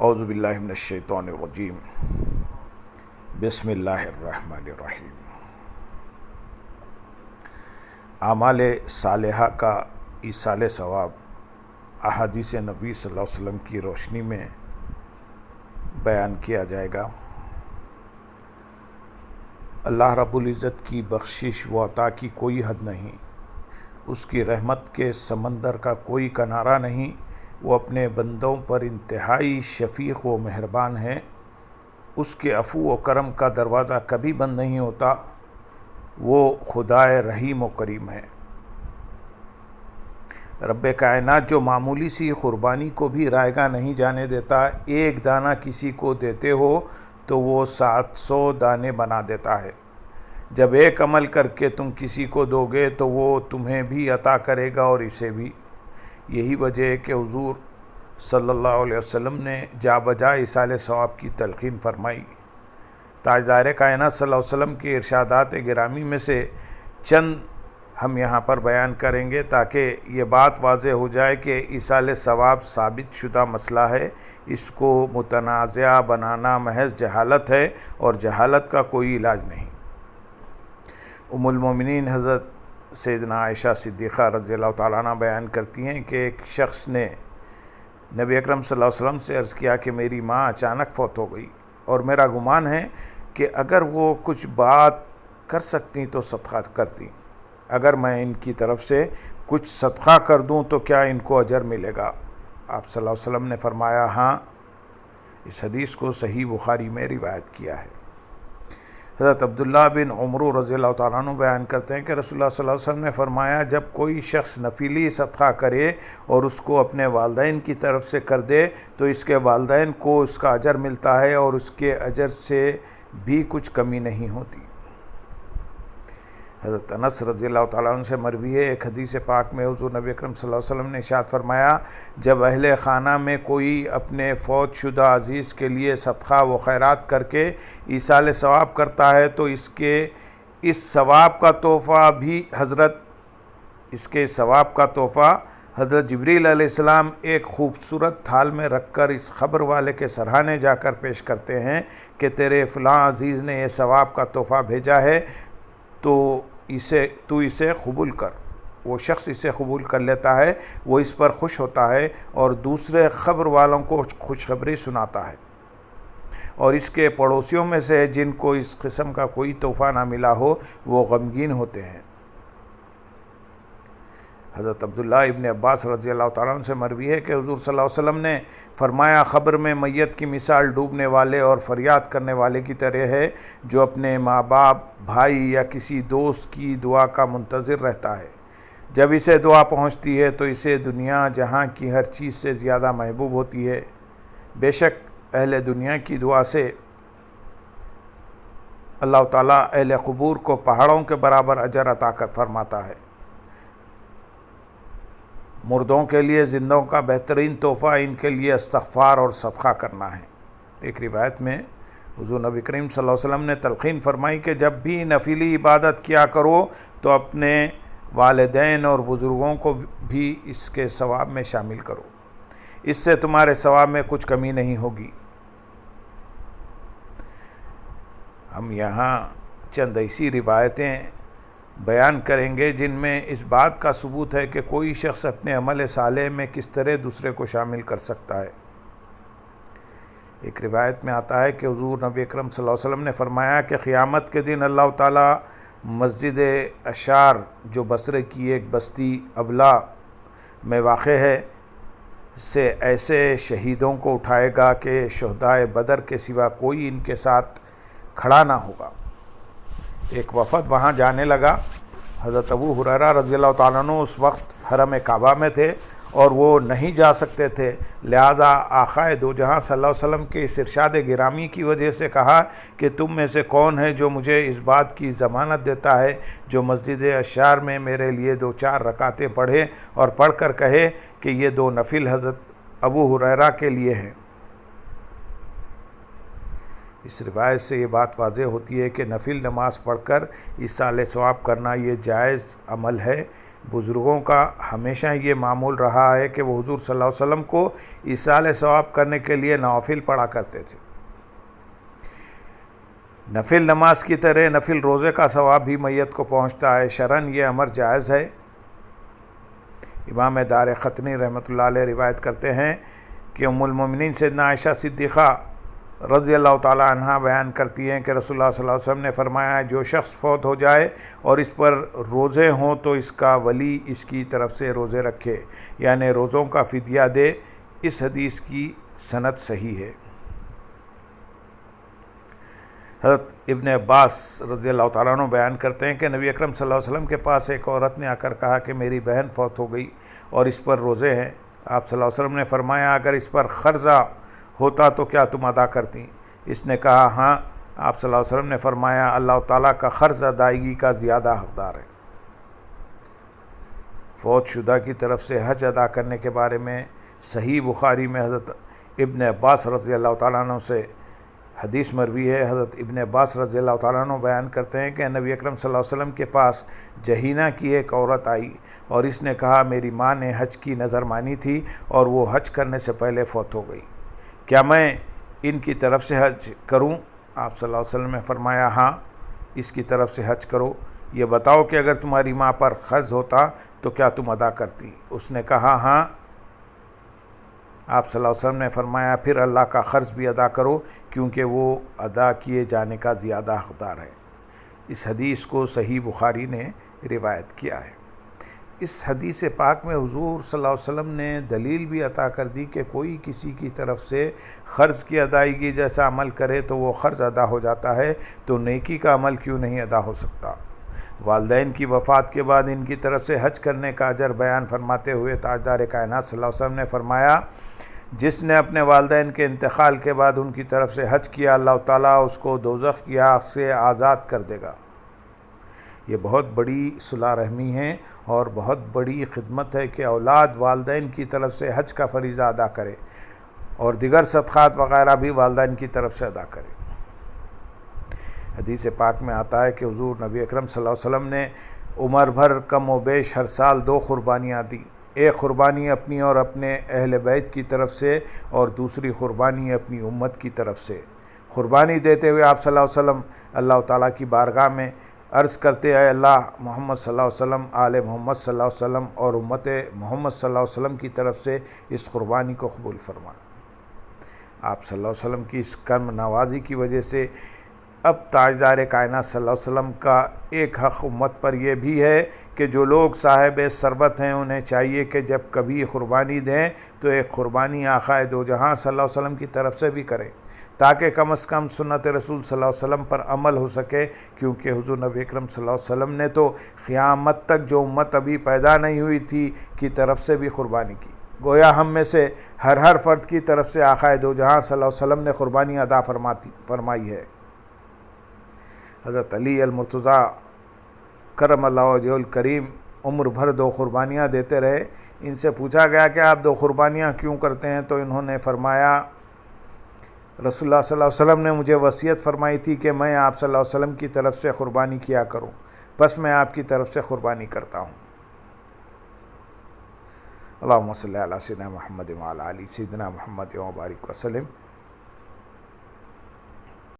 اعوذ باللہ من الشیطان الرجیم بسم اللہ الرحمن الرحیم۔ اعمال صالحہ کا ایصال ثواب احادیث نبی صلی اللہ علیہ وسلم کی روشنی میں بیان کیا جائے گا۔ اللہ رب العزت کی بخشش و عطا کی کوئی حد نہیں، اس کی رحمت کے سمندر کا کوئی کنارہ نہیں۔ وہ اپنے بندوں پر انتہائی شفیق و مہربان ہے، اس کے عفو و کرم کا دروازہ کبھی بند نہیں ہوتا۔ وہ خدائے رحیم و کریم ہے۔ رب کائنات جو معمولی سی قربانی کو بھی رائگاں نہیں جانے دیتا، ایک دانہ کسی کو دیتے ہو تو وہ 700 دانے بنا دیتا ہے۔ جب ایک عمل کر کے تم کسی کو دو گے تو وہ تمہیں بھی عطا کرے گا اور اسے بھی۔ یہی وجہ ہے کہ حضور صلی اللہ علیہ وسلم نے جا بجا ایصال ثواب کی تلقین فرمائی۔ تاجدار کائنات صلی اللہ علیہ وسلم کے ارشادات گرامی میں سے چند ہم یہاں پر بیان کریں گے تاکہ یہ بات واضح ہو جائے کہ ایصال ثواب ثابت شدہ مسئلہ ہے، اس کو متنازع بنانا محض جہالت ہے اور جہالت کا کوئی علاج نہیں۔ ام المومنین حضرت سیدنا عائشہ صدیقہ رضی اللہ تعالیٰ عنہ بیان کرتی ہیں کہ ایک شخص نے نبی اکرم صلی اللہ علیہ وسلم سے عرض کیا کہ میری ماں اچانک فوت ہو گئی اور میرا گمان ہے کہ اگر وہ کچھ بات کر سکتی تو صدقہ کرتی، اگر میں ان کی طرف سے کچھ صدقہ کر دوں تو کیا ان کو اجر ملے گا؟ آپ صلی اللہ علیہ وسلم نے فرمایا ہاں۔ اس حدیث کو صحیح بخاری میں روایت کیا ہے۔ حضرت عبداللہ بن عمر رضی اللہ تعالیٰ عنہ بیان کرتے ہیں کہ رسول اللہ صلی اللہ علیہ وسلم نے فرمایا جب کوئی شخص نفلی صدقہ کرے اور اس کو اپنے والدین کی طرف سے کر دے تو اس کے والدین کو اس کا اجر ملتا ہے اور اس کے اجر سے بھی کچھ کمی نہیں ہوتی۔ حضرت انس رضی اللہ تعالیٰ عنہ سے مروی ہے، ایک حدیث پاک میں حضور نبی اکرم صلی اللہ علیہ وسلم نے ارشاد فرمایا جب اہل خانہ میں کوئی اپنے فوت شدہ عزیز کے لیے صدقہ و خیرات کر کے ایصال ثواب کرتا ہے تو اس ثواب کا تحفہ حضرت جبریل علیہ السلام ایک خوبصورت تھال میں رکھ کر اس خبر والے کے سرہانے جا کر پیش کرتے ہیں کہ تیرے فلاں عزیز نے یہ ثواب کا تحفہ بھیجا ہے تو اسے قبول کر۔ وہ شخص اسے قبول کر لیتا ہے، وہ اس پر خوش ہوتا ہے اور دوسرے خبر والوں کو خوشخبری سناتا ہے، اور اس کے پڑوسیوں میں سے جن کو اس قسم کا کوئی تحفہ نہ ملا ہو وہ غمگین ہوتے ہیں۔ حضرت عبداللہ ابن عباس رضی اللہ تعالیٰ عنہ سے مروی ہے کہ حضور صلی اللہ علیہ وسلم نے فرمایا خبر میں میت کی مثال ڈوبنے والے اور فریاد کرنے والے کی طرح ہے جو اپنے ماں باپ، بھائی یا کسی دوست کی دعا کا منتظر رہتا ہے۔ جب اسے دعا پہنچتی ہے تو اسے دنیا جہاں کی ہر چیز سے زیادہ محبوب ہوتی ہے۔ بے شک اہل دنیا کی دعا سے اللہ تعالیٰ اہل قبور کو پہاڑوں کے برابر اجر عطا کر فرماتا ہے۔ مردوں کے لیے زندوں کا بہترین تحفہ ان کے لیے استغفار اور صدقہ کرنا ہے۔ ایک روایت میں حضور نبی کریم صلی اللہ علیہ وسلم نے تلقین فرمائی کہ جب بھی نفلی عبادت کیا کرو تو اپنے والدین اور بزرگوں کو بھی اس کے ثواب میں شامل کرو، اس سے تمہارے ثواب میں کچھ کمی نہیں ہوگی۔ ہم یہاں چند ایسی روایتیں بیان کریں گے جن میں اس بات کا ثبوت ہے کہ کوئی شخص اپنے عمل صالح میں کس طرح دوسرے کو شامل کر سکتا ہے۔ ایک روایت میں آتا ہے کہ حضور نبی اکرم صلی اللہ علیہ وسلم نے فرمایا کہ قیامت کے دن اللہ تعالیٰ مسجد اشعار جو بصرے کی ایک بستی ابلا میں واقع ہے سے ایسے شہیدوں کو اٹھائے گا کہ شہدائے بدر کے سوا کوئی ان کے ساتھ کھڑا نہ ہوگا۔ ایک وفد وہاں جانے لگا۔ حضرت ابو ہریرہ رضی اللہ تعالیٰ عنہ اس وقت حرم کعبہ میں تھے اور وہ نہیں جا سکتے تھے، لہٰذا آقائے دو جہاں صلی اللہ علیہ وسلم کے اس ارشاد گرامی کی وجہ سے کہا کہ تم میں سے کون ہے جو مجھے اس بات کی ضمانت دیتا ہے جو مسجد اشعار میں میرے لیے 2-4 رکعتیں پڑھے اور پڑھ کر کہے کہ یہ 2 نفل حضرت ابو ہریرہ کے لیے ہیں۔ اس روایت سے یہ بات واضح ہوتی ہے کہ نفل نماز پڑھ کر ایصال ثواب کرنا یہ جائز عمل ہے، بزرگوں کا ہمیشہ یہ معمول رہا ہے کہ وہ حضور صلی اللہ علیہ وسلم کو ایصال ثواب کرنے کے لیے نوافل پڑھا کرتے تھے۔ نفل نماز کی طرح نفل روزے کا ثواب بھی میت کو پہنچتا ہے۔ شرعاً یہ امر جائز ہے۔ امام دار قطنی رحمۃ اللہ علیہ روایت کرتے ہیں کہ ام المومنین سیدنا عائشہ صدیقہ رضی اللہ تعالی عنہ بیان کرتی ہیں کہ رسول اللہ صلی اللہ علیہ وسلم نے فرمایا جو شخص فوت ہو جائے اور اس پر روزے ہوں تو اس کا ولی اس کی طرف سے روزے رکھے، یعنی روزوں کا فدیہ دے۔ اس حدیث کی سند صحیح ہے۔ حضرت ابن عباس رضی اللہ تعالیٰ عنہ بیان کرتے ہیں کہ نبی اکرم صلی اللہ علیہ وسلم کے پاس ایک عورت نے آ کر کہا کہ میری بہن فوت ہو گئی اور اس پر روزے ہیں۔ آپ صلی اللہ علیہ وسلم نے فرمایا اگر اس پر قرضہ ہوتا تو کیا تم ادا کرتی؟ اس نے کہا ہاں۔ آپ صلی اللہ علیہ وسلم نے فرمایا اللہ تعالیٰ کا قرض ادائیگی کا زیادہ حقدار ہے۔ فوت شدہ کی طرف سے حج ادا کرنے کے بارے میں صحیح بخاری میں حضرت ابن عباس رضی اللہ تعالیٰ عنہ سے حدیث مروی ہے۔ حضرت ابن عباس رضی اللہ تعالیٰ عنہ بیان کرتے ہیں کہ نبی اکرم صلی اللہ علیہ وسلم کے پاس جہینہ کی ایک عورت آئی اور اس نے کہا میری ماں نے حج کی نظر مانی تھی اور وہ حج کرنے سے پہلے فوت ہو گئی، کیا میں ان کی طرف سے حج کروں؟ آپ صلی اللہ علیہ وسلم نے فرمایا ہاں، اس کی طرف سے حج کرو۔ یہ بتاؤ کہ اگر تمہاری ماں پر قرض ہوتا تو کیا تم ادا کرتی؟ اس نے کہا ہاں۔ آپ صلی اللہ علیہ وسلم نے فرمایا پھر اللہ کا قرض بھی ادا کرو کیونکہ وہ ادا کیے جانے کا زیادہ حقدار ہے۔ اس حدیث کو صحیح بخاری نے روایت کیا ہے۔ اس حدیث پاک میں حضور صلی اللہ علیہ وسلم نے دلیل بھی عطا کر دی کہ کوئی کسی کی طرف سے قرض کی ادائیگی جیسا عمل کرے تو وہ قرض ادا ہو جاتا ہے، تو نیکی کا عمل کیوں نہیں ادا ہو سکتا؟ والدین کی وفات کے بعد ان کی طرف سے حج کرنے کا اجر بیان فرماتے ہوئے تاجدار کائنات صلی اللہ علیہ وسلم نے فرمایا جس نے اپنے والدین کے انتقال کے بعد ان کی طرف سے حج کیا اللہ تعالیٰ اس کو دوزخ کی آگ سے آزاد کر دے گا۔ یہ بہت بڑی صلہ رحمی ہے اور بہت بڑی خدمت ہے کہ اولاد والدین کی طرف سے حج کا فریضہ ادا کرے اور دیگر صدقات وغیرہ بھی والدین کی طرف سے ادا کرے۔ حدیث پاک میں آتا ہے کہ حضور نبی اکرم صلی اللہ علیہ وسلم نے عمر بھر کم و بیش ہر سال 2 قربانیاں دیں، ایک قربانی اپنی اور اپنے اہل بیت کی طرف سے اور دوسری قربانی اپنی امت کی طرف سے۔ قربانی دیتے ہوئے آپ صلی اللہ علیہ وسلم اللہ تعالیٰ کی بارگاہ میں عرض کرتے اے اللہ محمد صلی اللہ علیہ وسلم، آل محمد صلی اللہ علیہ وسلم اور امت محمد صلی اللہ علیہ وسلم کی طرف سے اس قربانی کو قبول فرما۔ آپ صلی اللہ علیہ وسلم کی اس کرم نوازی کی وجہ سے اب تاجدار کائنات صلی اللہ علیہ وسلم کا ایک حق امت پر یہ بھی ہے کہ جو لوگ صاحب ثروت ہیں انہیں چاہیے کہ جب کبھی قربانی دیں تو ایک قربانی آقائے دو جہاں صلی اللہ علیہ وسلم کی طرف سے بھی کریں تاکہ کم از کم سنت رسول صلی اللہ علیہ وسلم پر عمل ہو سکے، کیونکہ حضور نبی اکرم صلی اللہ علیہ وسلم نے تو قیامت تک جو امت ابھی پیدا نہیں ہوئی تھی کی طرف سے بھی قربانی کی۔ گویا ہم میں سے ہر فرد کی طرف سے آقائے دو جہاں صلی اللہ علیہ وسلم نے قربانی ادا فرمائی ہے۔ حضرت علی المرتضیٰ کرم اللہ وجہہ الکریم عمر بھر 2 قربانیاں دیتے رہے۔ ان سے پوچھا گیا کہ آپ 2 قربانیاں کیوں کرتے ہیں تو انہوں نے فرمایا رسول اللہ صلی اللہ علیہ وسلم نے مجھے وصیت فرمائی تھی کہ میں آپ صلی اللہ علیہ وسلم کی طرف سے قربانی کیا کروں، بس میں آپ کی طرف سے قربانی کرتا ہوں۔ اللہم صلی علی سیدنا محمد وعلی آل سیدنا محمد وبارک وسلم۔